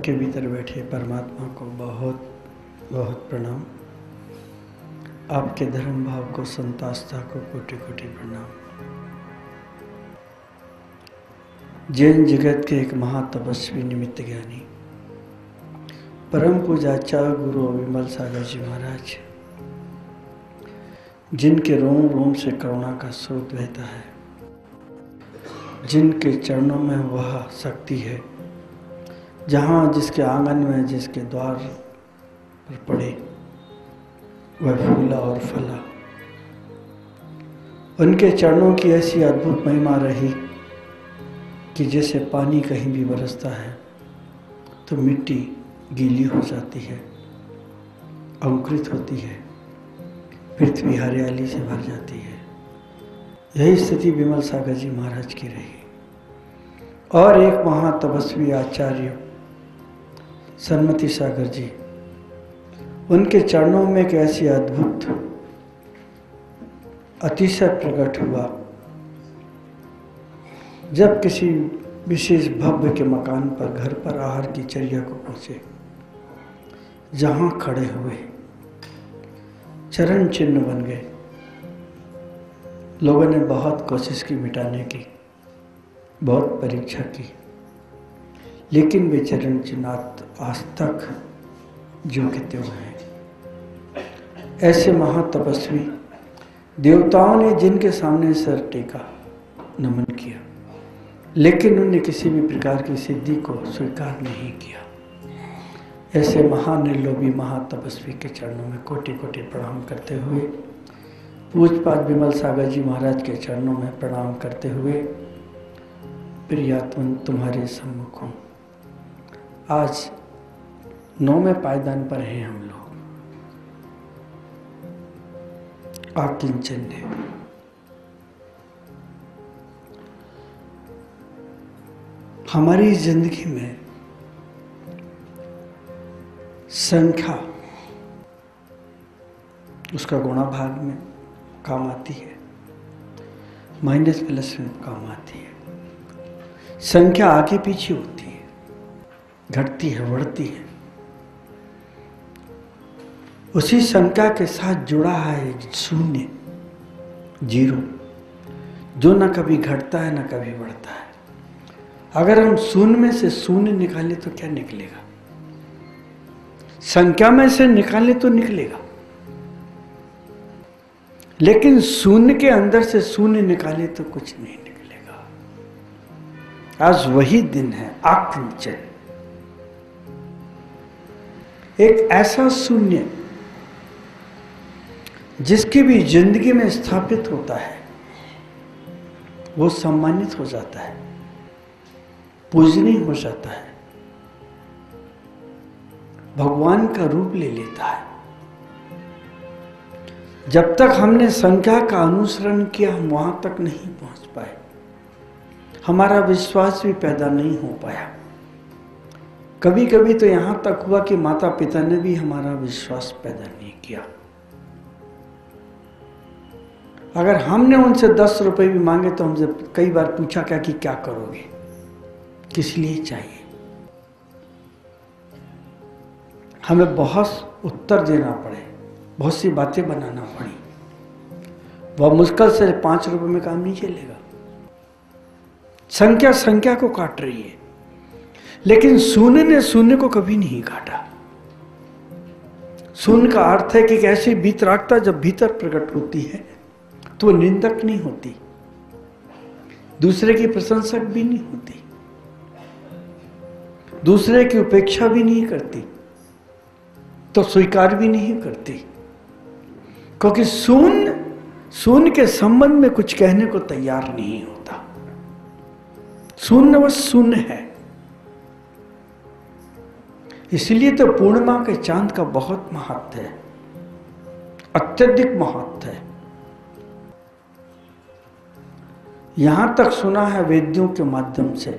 के भीतर बैठे परमात्मा को बहुत बहुत प्रणाम। आपके धर्म भाव को, संतास्था को कोटि कोटि प्रणाम। जैन जगत के एक महातपस्वी निमित्त ज्ञानी परम पूज्याचार्य गुरु विमल सागर जी महाराज, जिनके रोम रोम से करुणा का स्रोत बहता है, जिनके चरणों में वह शक्ति है जहाँ जिसके आंगन में, जिसके द्वार पर पड़े वह फूला और फला। उनके चरणों की ऐसी अद्भुत महिमा रही कि जैसे पानी कहीं भी बरसता है तो मिट्टी गीली हो जाती है, अंकुरित होती है, पृथ्वी हरियाली से भर जाती है। यही स्थिति विमल सागर जी महाराज की रही। और एक महातपस्वी आचार्य सन्मति सागर जी, उनके चरणों में एक ऐसी अद्भुत अतिशय प्रकट हुआ। जब किसी विशेष भव्य के मकान पर, घर पर आहार की चर्या को पहुंचे, जहां खड़े हुए चरण चिन्ह बन गए। लोगों ने बहुत कोशिश की मिटाने की, बहुत परीक्षा की, लेकिन वे चरण चिन्ह आज तक जो के त्यों हैं। ऐसे महातपस्वी देवताओं ने जिनके सामने सर टेका, नमन किया, लेकिन उन्होंने किसी भी प्रकार की सिद्धि को स्वीकार नहीं किया। ऐसे महानिर्लोभी महातपस्वी के चरणों में कोटि कोटि प्रणाम करते हुए, पूज्यपाद विमल सागर जी महाराज के चरणों में प्रणाम करते हुए, प्रियात्मन तुम्हारे सम्मुख हूँ। आज 9वें पायदान पर हैं हम लोग। आकिंचन्य हमारी जिंदगी में संख्या उसका गुणा भाग में काम आती है, माइनस प्लस में काम आती है। संख्या आगे पीछे होती है, घटती है, बढ़ती है। उसी संख्या के साथ जुड़ा है एक शून्य, जीरो, जो न कभी घटता है न कभी बढ़ता है। अगर हम शून्य में से शून्य निकालें तो क्या निकलेगा? संख्या में से निकालें तो निकलेगा, लेकिन शून्य के अंदर से शून्य निकाले तो कुछ नहीं निकलेगा। आज वही दिन है आकिंचन, एक ऐसा शून्य जिसकी भी जिंदगी में स्थापित होता है, वो सम्मानित हो जाता है, पूजनीय हो जाता है, भगवान का रूप ले लेता है। जब तक हमने संख्या का अनुसरण किया, हम वहां तक नहीं पहुंच पाए, हमारा विश्वास भी पैदा नहीं हो पाया। कभी कभी तो यहां तक हुआ कि माता पिता ने भी हमारा विश्वास पैदा नहीं किया। अगर हमने उनसे 10 रुपए भी मांगे तो हमसे कई बार पूछा क्या कि क्या करोगे, किस लिए चाहिए। हमें बहुत उत्तर देना पड़े, बहुत सी बातें बनाना पड़ी। वह मुश्किल से 5 रुपए में काम नहीं चलेगा। संख्या संख्या को काट रही है, लेकिन शून्य ने शून्य को कभी नहीं काटा। शून्य का अर्थ है कि एक ऐसी वीतरागता जब भीतर प्रकट होती है तो वो निंदक नहीं होती, दूसरे की प्रशंसक भी नहीं होती, दूसरे की उपेक्षा भी नहीं करती, तो स्वीकार भी नहीं करती। क्योंकि शून्य के संबंध में कुछ कहने को तैयार नहीं होता। शून्य बस शून्य है। इसलिए तो पूर्णिमा के चांद का बहुत महत्व है, अत्यधिक महत्व है। यहां तक सुना है वेद्यों के माध्यम से,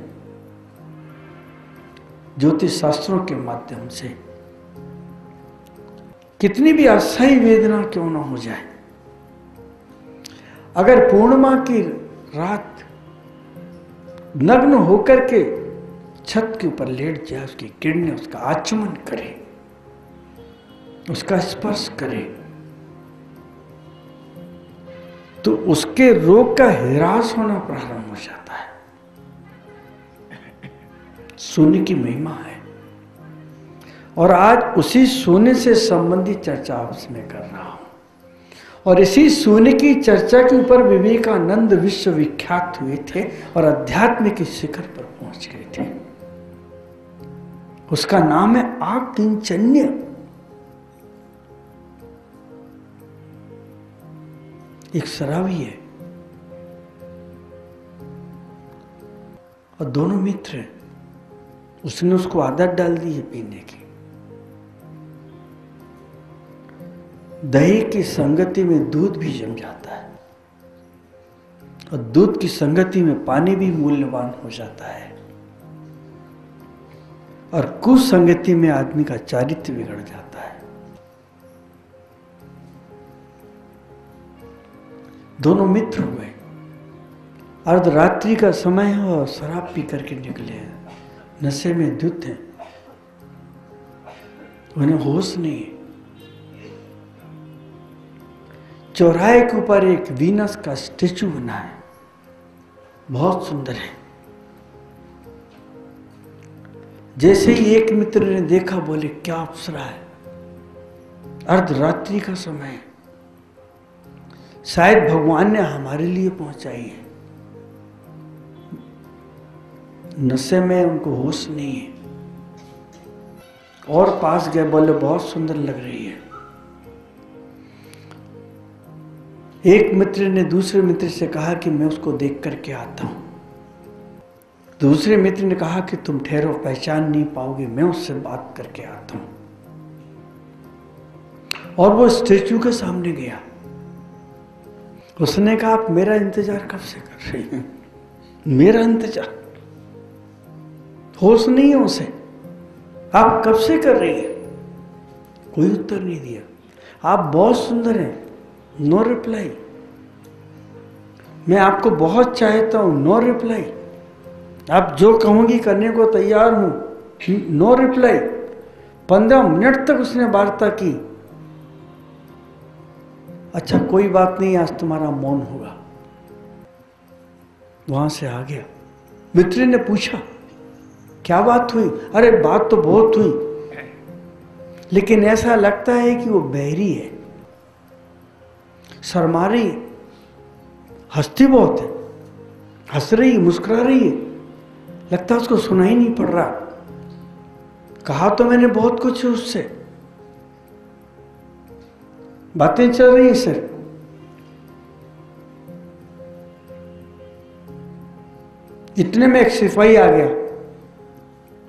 ज्योतिष शास्त्रों के माध्यम से, कितनी भी असह्य वेदना क्यों ना हो जाए, अगर पूर्णिमा की रात नग्न होकर के छत के ऊपर लेट जाए, उसकी किरणें उसका आचमन करे, उसका स्पर्श करे, तो उसके रोग का ह्रास होना प्रारंभ हो जाता है। सोने की महिमा है। और आज उसी सोने से संबंधित चर्चा आपसे मैं कर रहा हूं। और इसी सोने की चर्चा के ऊपर विवेकानंद विश्वविख्यात हुए थे और अध्यात्म के शिखर पर पहुंच गए थे। उसका नाम है आकिंचन्य। एक शराबी है और दोनों मित्र हैं। उसने उसको आदत डाल दी है पीने की। दही की संगति में दूध भी जम जाता है और दूध की संगति में पानी भी मूल्यवान हो जाता है और कुसंगति में आदमी का चारित्र्य बिगड़ जाता है। दोनों मित्र हुए, अर्धरात्रि का समय है और शराब पी करके निकले हैं, नशे में धुत हैं, उन्हें होश नहीं है। चौराहे के ऊपर एक वीनस का स्टेचू बना है, बहुत सुंदर है। जैसे ही एक मित्र ने देखा, बोले क्या अप्सरा है, अर्धरात्रि का समय है, शायद भगवान ने हमारे लिए पहुंचाई है। नशे में उनको होश नहीं है और पास गए, बोले बहुत सुंदर लग रही है। एक मित्र ने दूसरे मित्र से कहा कि मैं उसको देख करके आता हूं। दूसरे मित्र ने कहा कि तुम ठहरो, पहचान नहीं पाओगे, मैं उससे बात करके आता हूं। और वो स्टेचू के सामने गया। उसने कहा आप मेरा इंतजार कब से कर रही हैं? मेरा इंतजार? होश नहीं है उसे, आप कब से कर रही हैं? कोई उत्तर नहीं दिया। आप बहुत सुंदर हैं, नो रिप्लाई। मैं आपको बहुत चाहता हूं, नो रिप्लाई। आप जो कहूंगी करने को तैयार हूं, नो रिप्लाई। 15 मिनट तक उसने वार्ता की। अच्छा कोई बात नहीं, आज तुम्हारा मौन होगा। वहां से आ गया। मित्र ने पूछा क्या बात हुई? अरे बात तो बहुत हुई, लेकिन ऐसा लगता है कि वो बहरी है, शर्मा रही है, हंसती बहुत है, हंस रही है, मुस्कुरा रही है, लगता है उसको सुनाई नहीं पड़ रहा। कहा तो मैंने बहुत कुछ है उससे, बातें चल रही है सिर्फ। इतने में एक सिपाही आ गया।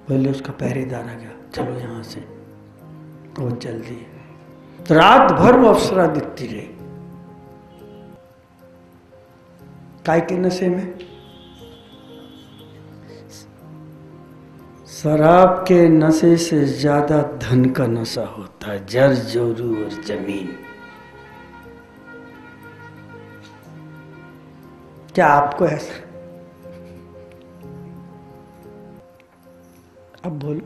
पहले उसका पहरेदार आ गया, चलो यहां से। वो चल दी। तो रात भर वो अप्सरा दिखती रही। काय के नशे में? शराब के नशे से ज्यादा धन का नशा होता है, जर जोरू और जमीन। क्या आपको ऐसा, अब बोलो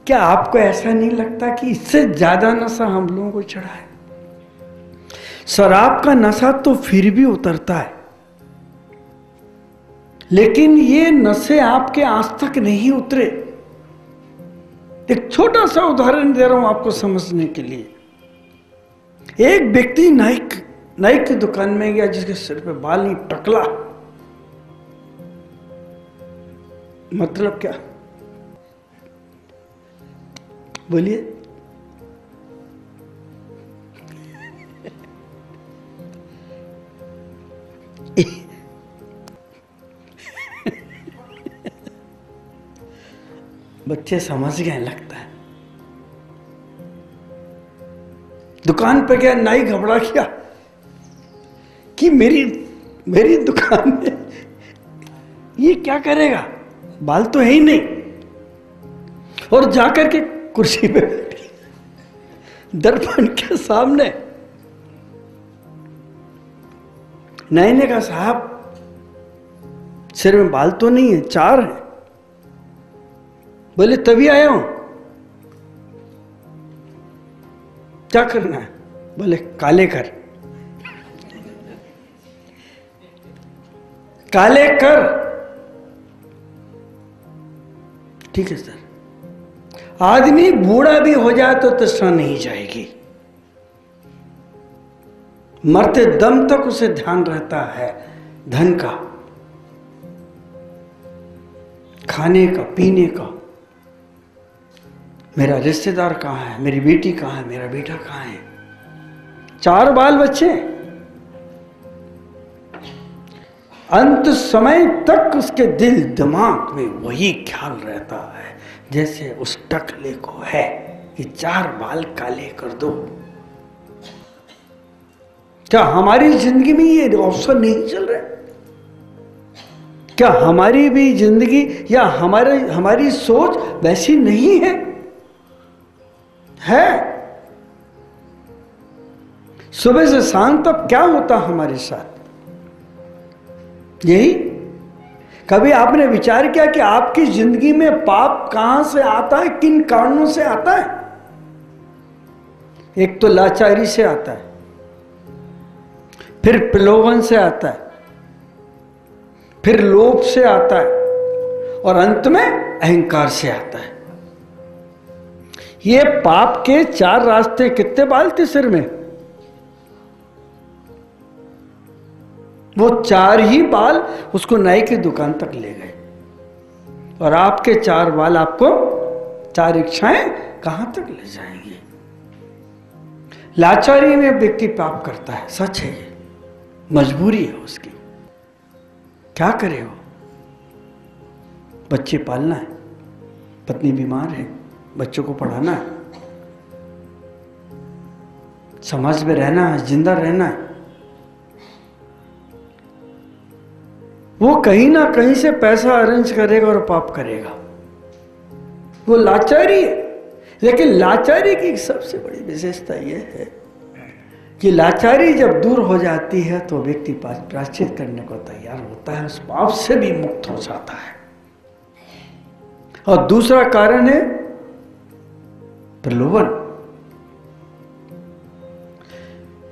क्या आपको ऐसा नहीं लगता कि इससे ज्यादा नशा हम लोगों को चढ़ा है? शराब का नशा तो फिर भी उतरता है, लेकिन ये नशे आपके आज तक नहीं उतरे। एक छोटा सा उदाहरण दे रहा हूं आपको समझने के लिए। एक व्यक्ति नाई की दुकान में गया, जिसके सिर पे बाल नहीं, टकला। मतलब क्या? बोलिए। बच्चे समझ गए लगता है। दुकान पे गया, नाई घबरा गया कि मेरी दुकान में ये क्या करेगा, बाल तो है ही नहीं। और जाकर के कुर्सी पे बैठी, दर्पण के सामने। नाई ने कहा साहब सिर में बाल तो नहीं है, 4 है। बोले तभी आया हूं। क्या करना है? बोले काले कर। काले कर। ठीक है सर। आदमी बूढ़ा भी हो जाए तो तृष्णा नहीं जाएगी। मरते दम तक उसे ध्यान रहता है धन का, खाने का, पीने का। मेरा रिश्तेदार कहाँ है, मेरी बेटी कहाँ है, मेरा बेटा कहाँ है। 4 बाल बच्चे। अंत समय तक उसके दिल दिमाग में वही ख्याल रहता है जैसे उस टकले को है कि 4 बाल काले कर दो। क्या हमारी जिंदगी में ये अवसर नहीं चल रहा? क्या हमारी भी जिंदगी या हमारी सोच वैसी नहीं है? सुबह से शाम तक क्या होता हमारे साथ? यही। कभी आपने विचार किया कि आपकी जिंदगी में पाप कहां से आता है, किन कारणों से आता है? एक तो लाचारी से आता है, फिर प्रलोभन से आता है, फिर लोभ से आता है, और अंत में अहंकार से आता है। ये पाप के 4 रास्ते। कितने बाल थे सिर में? वो 4 ही बाल उसको नाई की दुकान तक ले गए। और आपके 4 बाल आपको 4 इच्छाएं कहां तक ले जाएंगी? लाचारी में व्यक्ति पाप करता है, सच है ये, मजबूरी है उसकी। क्या करे वो? बच्चे पालना है, पत्नी बीमार है, बच्चों को पढ़ाना है, समाज में रहना है, जिंदा रहना है। वो कहीं ना कहीं से पैसा अरेंज करेगा और पाप करेगा। वो लाचारी है। लेकिन लाचारी की सबसे बड़ी विशेषता यह है कि लाचारी जब दूर हो जाती है तो व्यक्ति प्रायश्चित करने को तैयार होता है, उस पाप से भी मुक्त हो जाता है। और दूसरा कारण है प्रलोभन।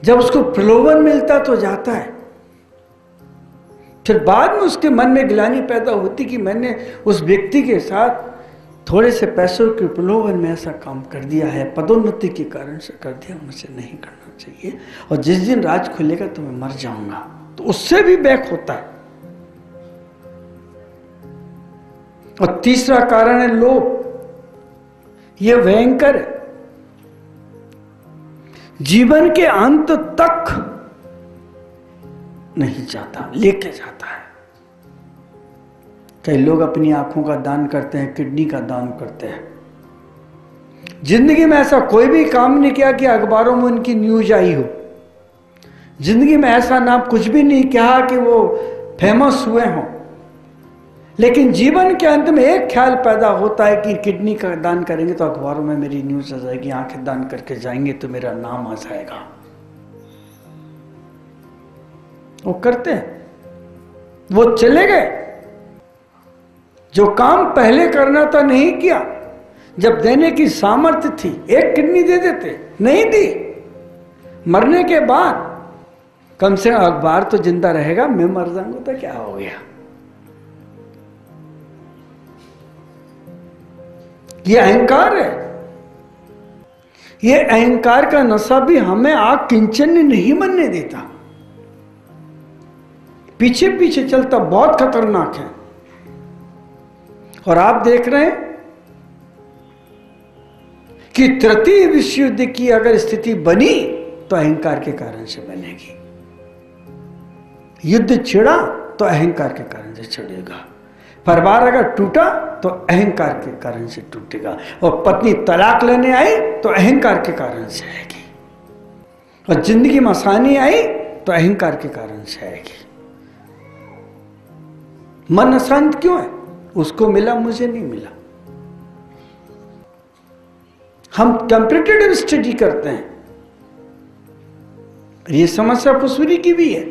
जब उसको प्रलोभन मिलता तो जाता है, फिर बाद में उसके मन में ग्लानि पैदा होती कि मैंने उस व्यक्ति के साथ थोड़े से पैसों के प्रलोभन में ऐसा काम कर दिया है, पदोन्नति के कारण से कर दिया, मुझे नहीं करना चाहिए, और जिस दिन राज खुलेगा तो मैं मर जाऊंगा। तो उससे भी बैक होता है। और तीसरा कारण है लोभ। यह भयंकर है। जीवन के अंत तक नहीं जाता, लेके जाता है। कई लोग अपनी आंखों का दान करते हैं, किडनी का दान करते हैं। जिंदगी में ऐसा कोई भी काम नहीं किया कि अखबारों में उनकी न्यूज आई हो। जिंदगी में ऐसा ना कुछ भी नहीं किया कि वो फेमस हुए हों। लेकिन जीवन के अंत में एक ख्याल पैदा होता है कि किडनी का दान करेंगे तो अखबारों में मेरी न्यूज आ जाएगी, आंखें दान करके जाएंगे तो मेरा नाम आ जाएगा। वो करते हैं, वो चले गए। जो काम पहले करना था नहीं किया। जब देने की सामर्थ्य थी, एक किडनी दे देते, नहीं दी। मरने के बाद कम से कम अखबार तो जिंदा रहेगा, मैं मर जाऊंगा तो क्या हो गया। ये अहंकार है। ये अहंकार का नशा भी हमें आग किंचन नहीं बनने देता। पीछे पीछे चलता, बहुत खतरनाक है। और आप देख रहे हैं कि तृतीय विश्व युद्ध की अगर स्थिति बनी तो अहंकार के कारण से बनेगी। युद्ध छिड़ा तो अहंकार के कारण से छिड़ेगा। परिवार अगर टूटा तो अहंकार के कारण से टूटेगा। और पत्नी तलाक लेने आई तो अहंकार के कारण से आएगी। और जिंदगी में आसानी आई तो अहंकार के कारण से आएगी। मन अशांत क्यों है? उसको मिला, मुझे नहीं मिला। हम कंपैरेटिव स्टडी करते हैं। ये समस्या फुसुरी की भी है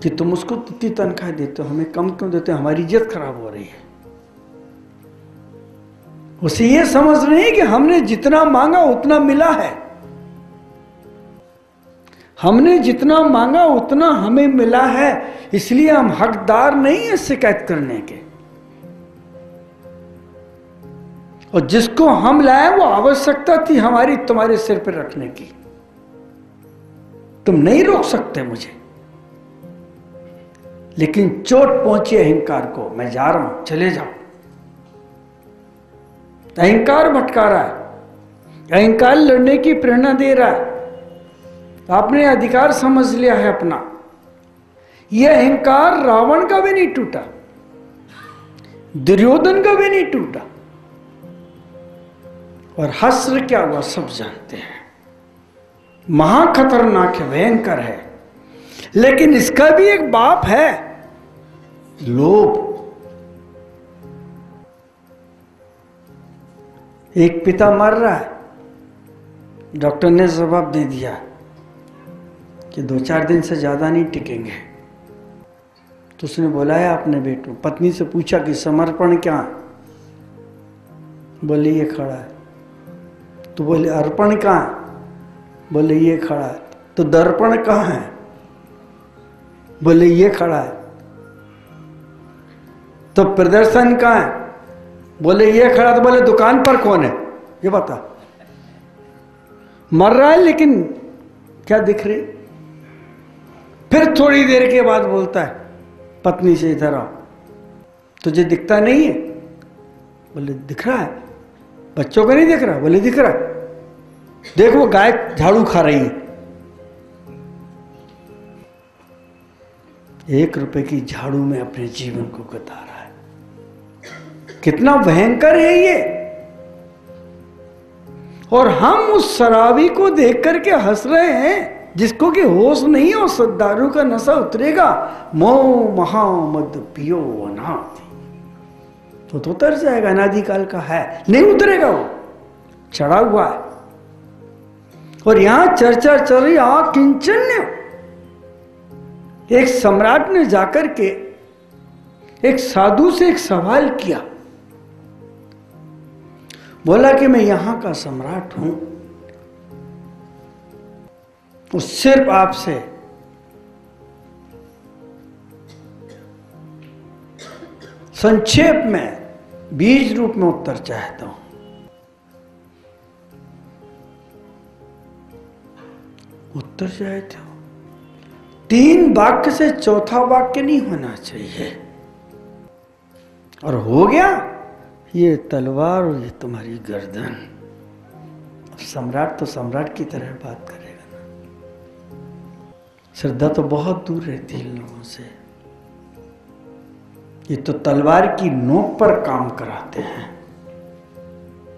कि तुम उसको इतनी तनख्वाह देते हो, हमें कम क्यों देते हो, हमारी इज्जत खराब हो रही है। उसे ये समझ रहे हैं कि हमने जितना मांगा उतना मिला है, हमने जितना मांगा उतना हमें मिला है, इसलिए हम हकदार नहीं है शिकायत करने के। और जिसको हम लाए वो आवश्यकता थी हमारी तुम्हारे सिर पर रखने की। तुम नहीं रोक सकते मुझे, लेकिन चोट पहुंची अहंकार को, मैं जा रहा हूं, चले जाओ। अहंकार भटका रहा है, अहंकार लड़ने की प्रेरणा दे रहा है। आपने अधिकार समझ लिया है अपना। यह अहंकार रावण का भी नहीं टूटा, दुर्योधन का भी नहीं टूटा, और हस्र क्या हुआ सब जानते हैं। महाखतरनाक है, भयंकर है, लेकिन इसका भी एक बाप है, लोभ। एक पिता मर रहा है, डॉक्टर ने जवाब दे दिया कि 2-4 दिन से ज्यादा नहीं टिकेंगे। तो उसने बुलाया अपने बेटों, पत्नी से पूछा कि समर्पण क्या? बोले ये खड़ा है। तो बोले अर्पण कहाँ है? बोले ये खड़ा है। तो दर्पण कहाँ है? बोले ये खड़ा है। तो प्रदर्शन कहाँ है? बोले ये खड़ा। तो बोले दुकान पर कौन है ये बता। मर रहा है लेकिन क्या दिख रही। फिर थोड़ी देर के बाद बोलता है पत्नी से, इधर आओ, तुझे दिखता नहीं है? बोले दिख रहा है। बच्चों को नहीं दिख रहा? बोले दिख रहा है। देख वो गाय झाड़ू खा रही है। 1 रुपए की झाड़ू में अपने जीवन को गुजार रहा है। कितना भयंकर है ये। और हम उस शराबी को देख करके हंस रहे हैं जिसको कि होश नहीं हो, दारू का नशा उतरेगा, मोह महा मद पियो अनादि, तो उतर जाएगा, अनादिकाल का है, नहीं उतरेगा, वो चढ़ा हुआ है। और यहां चर्चा चल रही किंचन्य। एक सम्राट ने जाकर के एक साधु से एक सवाल किया, बोला कि मैं यहां का सम्राट हूं, वो सिर्फ आपसे संक्षेप में बीज रूप में उत्तर चाहता हूं। उत्तर चाहते हो? 3 वाक्य से चौथा वाक्य नहीं होना चाहिए। और हो गया ये तलवार और ये तुम्हारी गर्दन। सम्राट तो सम्राट की तरह बात करेगा ना। श्रद्धा तो बहुत दूर रहती है इन लोगों से। ये तो तलवार की नोक पर काम कराते हैं।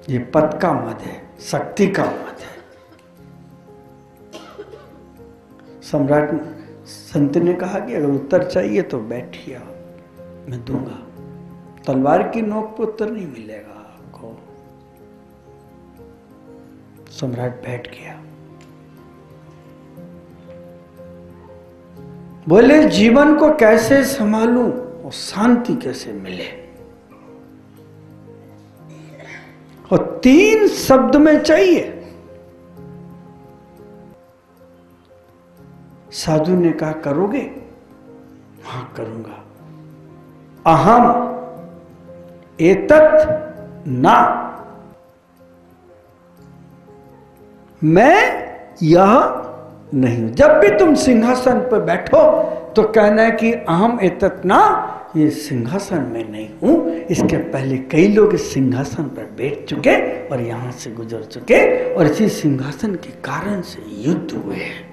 ये पद का मद है, शक्ति का मद है। सम्राट संत ने कहा कि अगर उत्तर चाहिए तो बैठिए, मैं दूंगा। तलवार की नोक पर उत्तर नहीं मिलेगा आपको। सम्राट बैठ गया। बोले जीवन को कैसे संभालूं और शांति कैसे मिले। और 3 शब्द में चाहिए। साधु ने कहा करोगे? हां करूंगा। अहम एतत् ना, मैं यह नहीं हूं। जब भी तुम सिंहासन पर बैठो तो कहना है कि अहम एतत् ना, ये सिंहासन में नहीं हूं। इसके पहले कई लोग इस सिंहासन पर बैठ चुके और यहां से गुजर चुके, और इसी सिंहासन के कारण से युद्ध हुए हैं।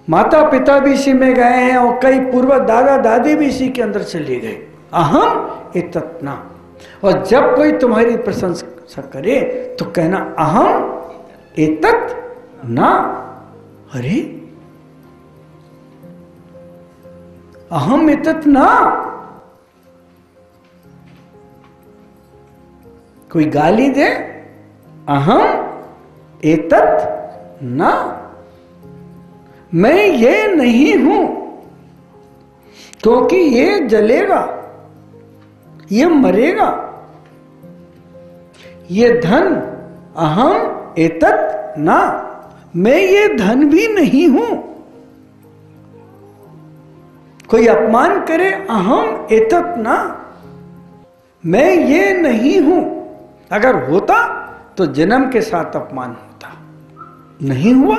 माता पिता भी इसी में गए हैं और कई पूर्व दादा दादी भी इसी के अंदर चले गए। अहम एतत् ना। और जब कोई तुम्हारी प्रशंसा करे तो कहना अहम एतत् ना। अरे अहम एतत् ना। कोई गाली दे, अहम एतत् ना। मैं ये नहीं हूं, क्योंकि ये जलेगा, ये मरेगा। ये धन अहम एतत् ना, मैं ये धन भी नहीं हूं। कोई अपमान करे, अहम एतत् ना, मैं ये नहीं हूं। अगर होता तो जन्म के साथ अपमान होता, नहीं हुआ।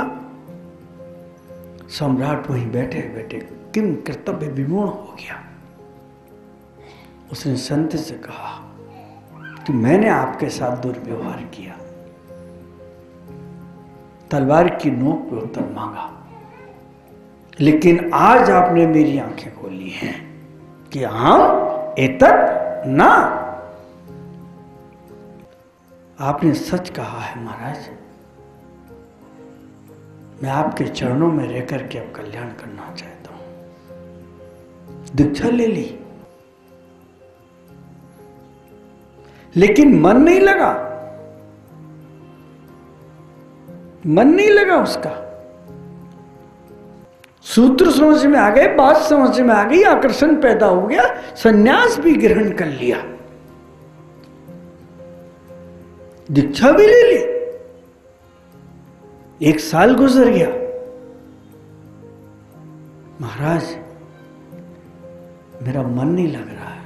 सम्राट वहीं बैठे बैठे किम कर्तव्य विमूढ़ हो गया। उसने संत से कहा कि मैंने आपके साथ दुर्व्यवहार किया, तलवार की नोक पे उत्तर मांगा, लेकिन आज आपने मेरी आंखें खोली हैं कि हम एतत् ना। आपने सच कहा है महाराज, मैं आपके चरणों में रह करके अब कल्याण करना चाहता हूं। दीक्षा ले ली, लेकिन मन नहीं लगा, मन नहीं लगा उसका। सूत्र समझ में आ गए, बात समझ में आ गई, आकर्षण पैदा हो गया, संन्यास भी ग्रहण कर लिया, दीक्षा भी ले ली। 1 साल गुजर गया। महाराज मेरा मन नहीं लग रहा है।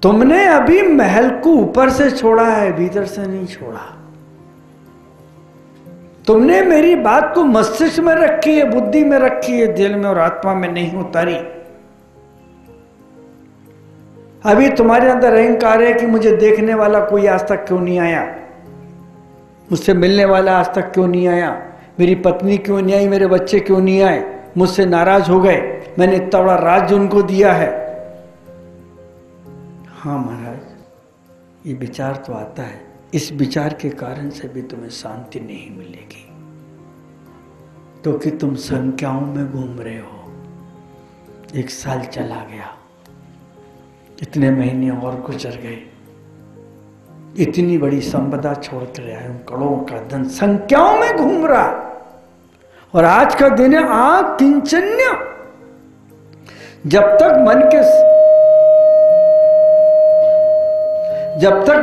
तुमने अभी महल को ऊपर से छोड़ा है, भीतर से नहीं छोड़ा। तुमने मेरी बात को मस्तिष्क में रखी है, बुद्धि में रखी है, दिल में और आत्मा में नहीं उतारी। अभी तुम्हारे अंदर अहंकार है कि मुझे देखने वाला कोई आज तक क्यों नहीं आया, मुझसे मिलने वाला आज तक क्यों नहीं आया, मेरी पत्नी क्यों नहीं आई, मेरे बच्चे क्यों नहीं आए, मुझसे नाराज हो गए, मैंने इतना बड़ा राज्य उनको दिया है। हाँ महाराज, ये विचार तो आता है। इस विचार के कारण से भी तुम्हें शांति नहीं मिलेगी, क्योंकि तुम संख्याओं में घूम रहे हो। 1 साल चला गया, इतने महीने और गुजर गए, इतनी बड़ी संपदा छोड़ कर आए हूं, करोड़ों का धन संख्याओं में घूम रहा, और आज का दिन है किंचन्य। जब तक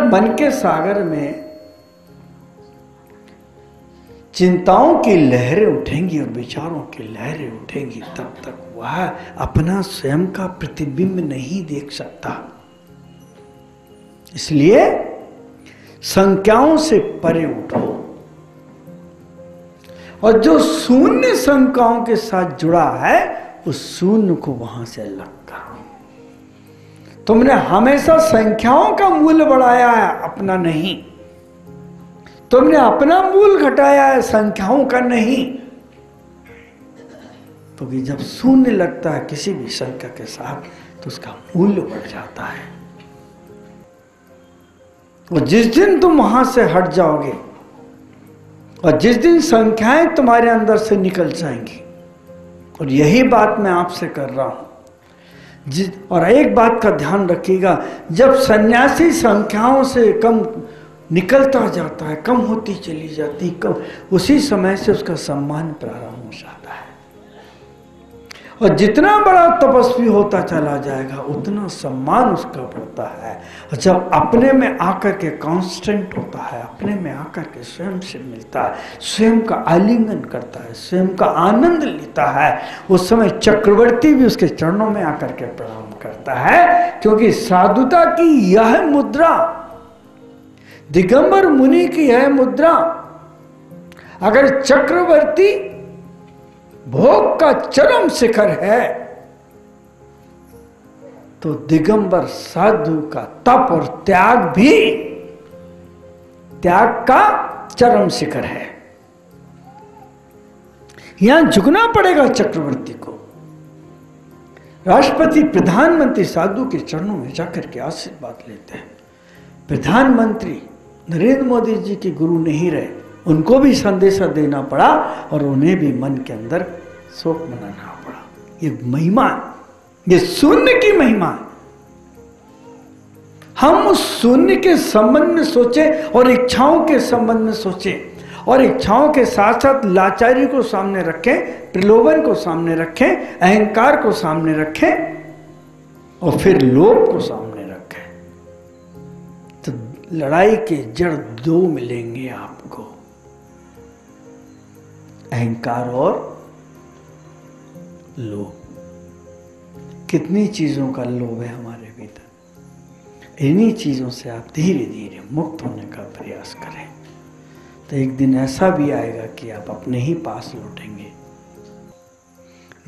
मन के सागर में चिंताओं की लहरें उठेंगी और विचारों की लहरें उठेंगी, तब तक वह अपना स्वयं का प्रतिबिंब नहीं देख सकता। इसलिए संख्याओं से परे उठो, और जो शून्य संख्याओं के साथ जुड़ा है उस शून्य को वहां से अलग करो। तुमने हमेशा संख्याओं का मूल्य बढ़ाया है, अपना नहीं। तुमने अपना मूल्य घटाया है, संख्याओं का नहीं। क्योंकि जब शून्य लगता है किसी भी संख्या के साथ तो उसका मूल्य बढ़ जाता है। और जिस दिन तुम वहां से हट जाओगे और जिस दिन संख्याएं तुम्हारे अंदर से निकल जाएंगी, और यही बात मैं आपसे कर रहा हूं, और एक बात का ध्यान रखिएगा, जब सन्यासी संख्याओं से कम निकलता जाता है, कम होती चली जाती, कम, उसी समय से उसका सम्मान प्रारंभ हो जाता है। और जितना बड़ा तपस्वी होता चला जाएगा उतना सम्मान उसका बढ़ता है। और जब अपने में आकर के कांस्टेंट होता है, अपने में आकर के स्वयं से मिलता है, स्वयं का आलिंगन करता है, स्वयं का आनंद लेता है, उस समय चक्रवर्ती भी उसके चरणों में आकर के प्रणाम करता है। क्योंकि साधुता की यह मुद्रा, दिगंबर मुनि की यह मुद्रा, अगर चक्रवर्ती भोग का चरम शिखर है तो दिगंबर साधु का तप और त्याग भी त्याग का चरम शिखर है। यहां झुकना पड़ेगा चक्रवर्ती को। राष्ट्रपति प्रधानमंत्री साधु के चरणों में जाकर के आशीर्वाद लेते हैं। प्रधानमंत्री नरेंद्र मोदी जी के गुरु नहीं रहे, उनको भी संदेशा देना पड़ा और उन्हें भी मन के अंदर शोक मनाना पड़ा। ये महिमा, ये शून्य की महिमा है। हम उस शून्य के संबंध में सोचें और इच्छाओं के संबंध में सोचें, और इच्छाओं के साथ साथ लाचारी को सामने रखें, प्रलोभन को सामने रखें, अहंकार को सामने रखें और फिर लोभ को सामने रखें, तो लड़ाई के जड़ दो मिलेंगे आपको, अहंकार और लोभ। कितनी चीजों का लोभ है हमारे भीतर। इन्हीं चीजों से आप धीरे धीरे मुक्त होने का प्रयास करें, तो एक दिन ऐसा भी आएगा कि आप अपने ही पास लौटेंगे।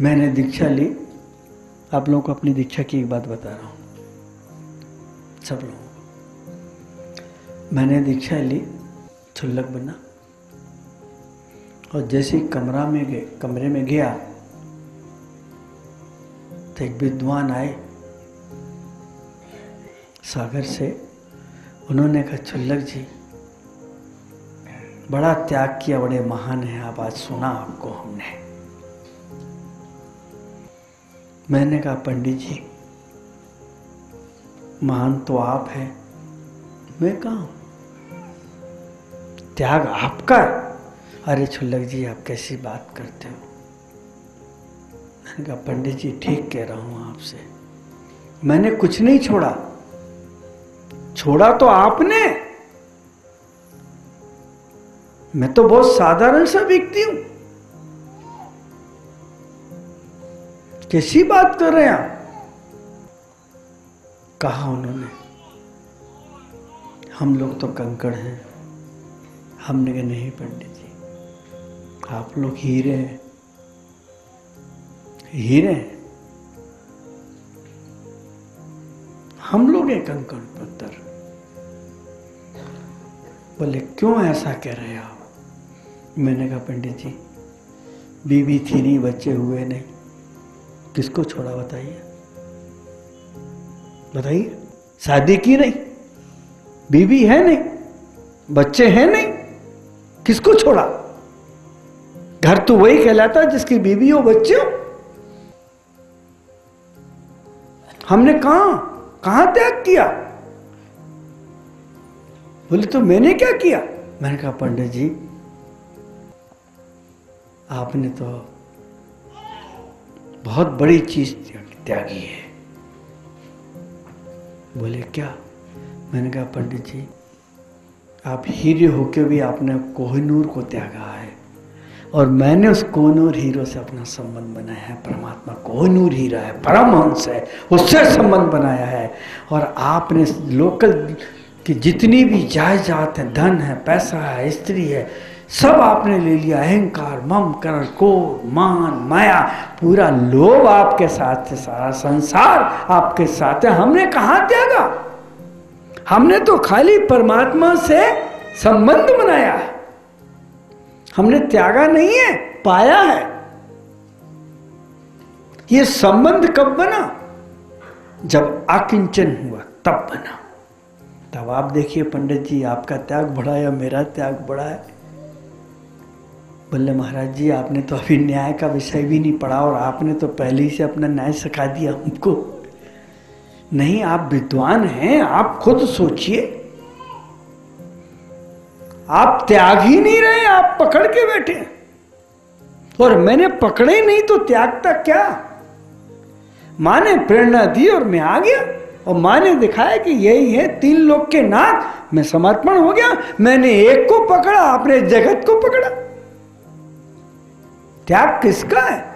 मैंने दीक्षा ली, आप लोगों को अपनी दीक्षा की एक बात बता रहा हूं, सब लोगों को। मैंने दीक्षा ली, छुल्लक बना, और जैसे ही कमरे में गया तो एक विद्वान आए सागर से। उन्होंने कहा, छुल्लक जी बड़ा त्याग किया, बड़े महान हैं आप, आज सुना आपको हमने। मैंने कहा, पंडित जी महान तो आप हैं, मैं कहा हूं, त्याग आपका है। अरे छुल्लक जी आप कैसी बात करते हो। मैंने कहा, पंडित जी ठीक कह रहा हूं आपसे, मैंने कुछ नहीं छोड़ा, छोड़ा तो आपने। मैं तो बहुत साधारण सा व्यक्ति हूं, कैसी बात कर रहे हैं आप। कहा उन्होंने, हम लोग तो कंकड़ हैं। हमने कहा, नहीं पंडित जी आप लोग हीरे हैं, हीरे हैं, हम लोग हैं कंकड़ पत्थर। बोले क्यों ऐसा कह रहे हैं आप। मैंने कहा, पंडित जी बीवी थी नहीं, बच्चे हुए नहीं, किसको छोड़ा बताइए, बताइए। शादी की नहीं, बीवी है नहीं, बच्चे हैं नहीं, किसको छोड़ा। घर तो वही कहलाता है जिसकी बीवी हो, बच्चे हो। हमने कहां त्याग किया। बोले तो मैंने क्या किया। मैंने कहा, पंडित जी आपने तो बहुत बड़ी चीज त्यागी है। बोले क्या। मैंने कहा, पंडित जी आप हीरे होके भी आपने कोहिनूर को त्यागा है, और मैंने उस कोहिनूर हीरो से अपना संबंध बनाया है। परमात्मा कोहिनूर हीरा है, परमहंस है, उससे संबंध बनाया है। और आपने लोकल की जितनी भी जायदाद है, धन है, पैसा है, स्त्री है, सब आपने ले लिया। अहंकार, मम, कर, क्रोध, मान, माया, पूरा लोभ आपके साथ है, सारा संसार आपके साथ है। हमने कहां त्यागा। हमने तो खाली परमात्मा से संबंध बनाया है, हमने त्यागा नहीं है, पाया है। ये संबंध कब बना, जब अकिंचन हुआ तब बना। तब आप देखिए पंडित जी आपका त्याग बढ़ा या मेरा त्याग बढ़ा है। बोले महाराज जी आपने तो अभी न्याय का विषय भी नहीं पढ़ा, और आपने तो पहले ही से अपना न्याय सिखा दिया हमको। नहीं, आप विद्वान हैं, आप खुद सोचिए। आप त्याग ही नहीं रहे, आप पकड़ के बैठे। और मैंने पकड़े नहीं तो त्यागता क्या। मां ने प्रेरणा दी और मैं आ गया, और मां ने दिखाया कि यही है 3 लोक के नाथ। मैं समर्पण हो गया। मैंने एक को पकड़ा, आपने जगत को पकड़ा। त्याग किसका है।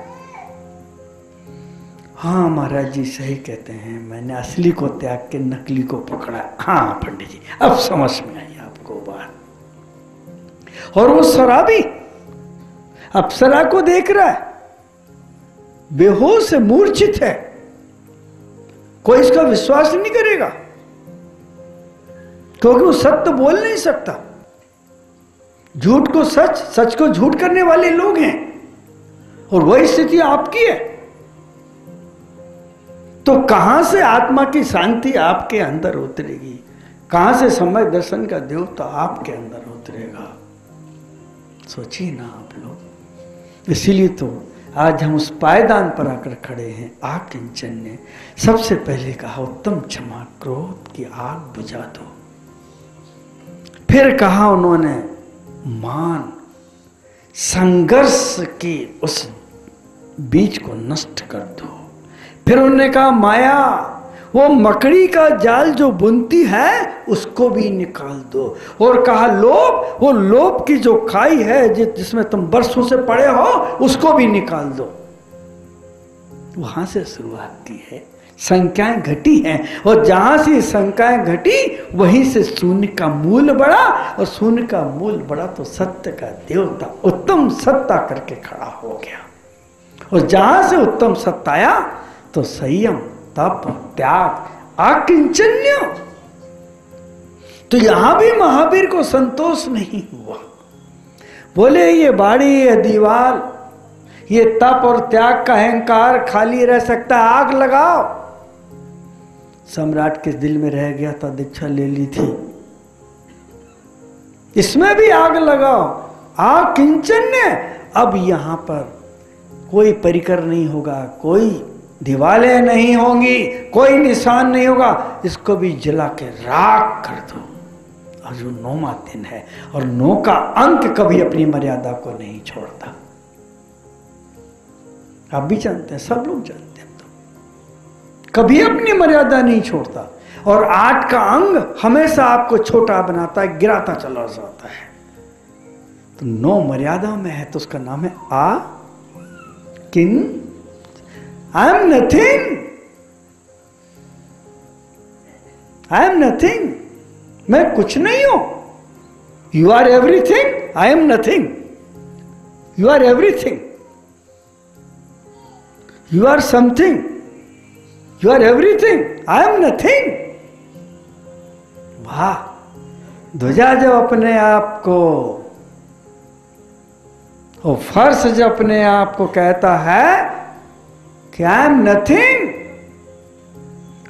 हाँ महाराज जी सही कहते हैं, मैंने असली को त्याग के नकली को पकड़ा। हाँ पंडित जी अब समझ में आई आपको बात। और वो शराबी अप्सरा को देख रहा है, बेहोश है, मूर्छित है, कोई इसका विश्वास नहीं करेगा, क्योंकि वो सत्य बोल नहीं सकता। झूठ को सच, सच को झूठ करने वाले लोग हैं, और वही स्थिति आपकी है। तो कहां से आत्मा की शांति आपके अंदर उतरेगी, कहां से समय दर्शन का देवता आपके अंदर उतरेगा। सोचिए ना आप लोग। इसीलिए तो आज हम उस पायदान पर आकर खड़े हैं। आकिंचन ने सबसे पहले कहा उत्तम क्षमा, क्रोध की आग बुझा दो। फिर कहा उन्होंने मान संघर्ष के उस बीज को नष्ट कर दो। फिर उन्होंने कहा माया, वो मकड़ी का जाल जो बुनती है उसको भी निकाल दो। और कहा लोभ, वो लोभ की जो खाई है जिसमें तुम बरसों से पड़े हो उसको भी निकाल दो। वहां से शुरुआत की है, संख्याएं घटी हैं, और जहां से संख्याएं घटी वहीं से शून्य का मूल बढ़ा, और शून्य का मूल बढ़ा तो सत्य का देवता उत्तम सत्ता करके खड़ा हो गया। और जहां से उत्तम सत्ता आया तो संयम, तप, त्याग, आकिंचन्य। तो यहां भी महावीर को संतोष नहीं हुआ। बोले ये बाड़ी, ये दीवार, ये तप और त्याग का अहंकार खाली रह सकता है, आग लगाओ। सम्राट के दिल में रह गया था, दीक्षा ले ली थी, इसमें भी आग लगाओ, आकिंचन्य। अब यहां पर कोई परिकर नहीं होगा, कोई दीवारें नहीं होंगी, कोई निशान नहीं होगा, इसको भी जला के राख कर दो। और जो 9वां दिन है, और 9 का अंक कभी अपनी मर्यादा को नहीं छोड़ता। आप भी जानते हैं, सब लोग जानते हैं, तो कभी अपनी मर्यादा नहीं छोड़ता। और 8 का अंग हमेशा आपको छोटा बनाता है, गिराता चला जाता है। तो 9 मर्यादा में है, तो उसका नाम है आ किन। I am nothing, I am nothing, मैं कुछ नहीं हूं। You are everything, I am nothing. You are everything, you are something, you are everything, I am nothing. वाह! ध्वजा जब अपने आप को, और फर्श जब अपने आप को कहता है कि आई एम नथिंग,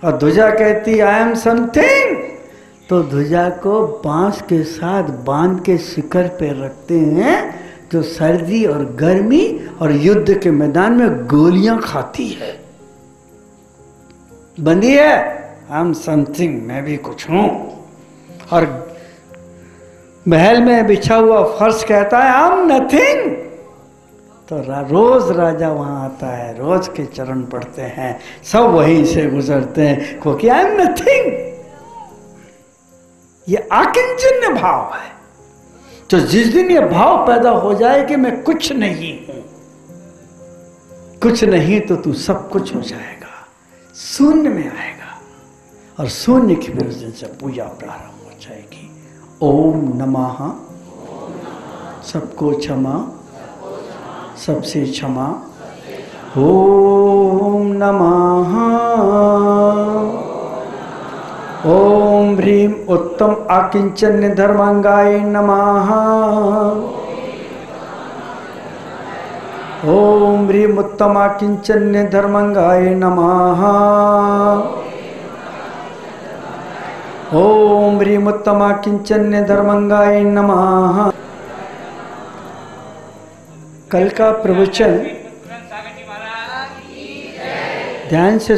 और ध्वजा कहती आई एम समथिंग, तो ध्वजा को बांस के साथ बांध के शिखर पे रखते हैं, जो सर्दी और गर्मी और युद्ध के मैदान में गोलियां खाती है। बंदी है, आई एम समथिंग, मैं भी कुछ हूं। और महल में बिछा हुआ फर्श कहता है आई एम नथिंग। तो रोज राजा वहां आता है, रोज के चरण पढ़ते हैं, सब वहीं से गुजरते हैं, क्योंकि आई एम नथिंग। ये आकिंचन्य भाव है। तो जिस दिन ये भाव पैदा हो जाए कि मैं कुछ नहीं हूं, कुछ नहीं तो तू सब कुछ हो जाएगा, शून्य में आएगा, और शून्य की फिर उस दिन से पूजा प्रारंभ हो जाएगी। ओम नमः, सबको क्षमा, सबसे क्षमा। ओम नमः। ओम ह्रीं उत्तम आकिंचन्य धर्मांगाय नमः। ओम ह्रीं उत्तम आकिंचन्य धर्मांगाय नमः। ओम ह्रीं उत्तम आकिंचन्य धर्मांगाय नमः। कल का प्रवचन ध्यान से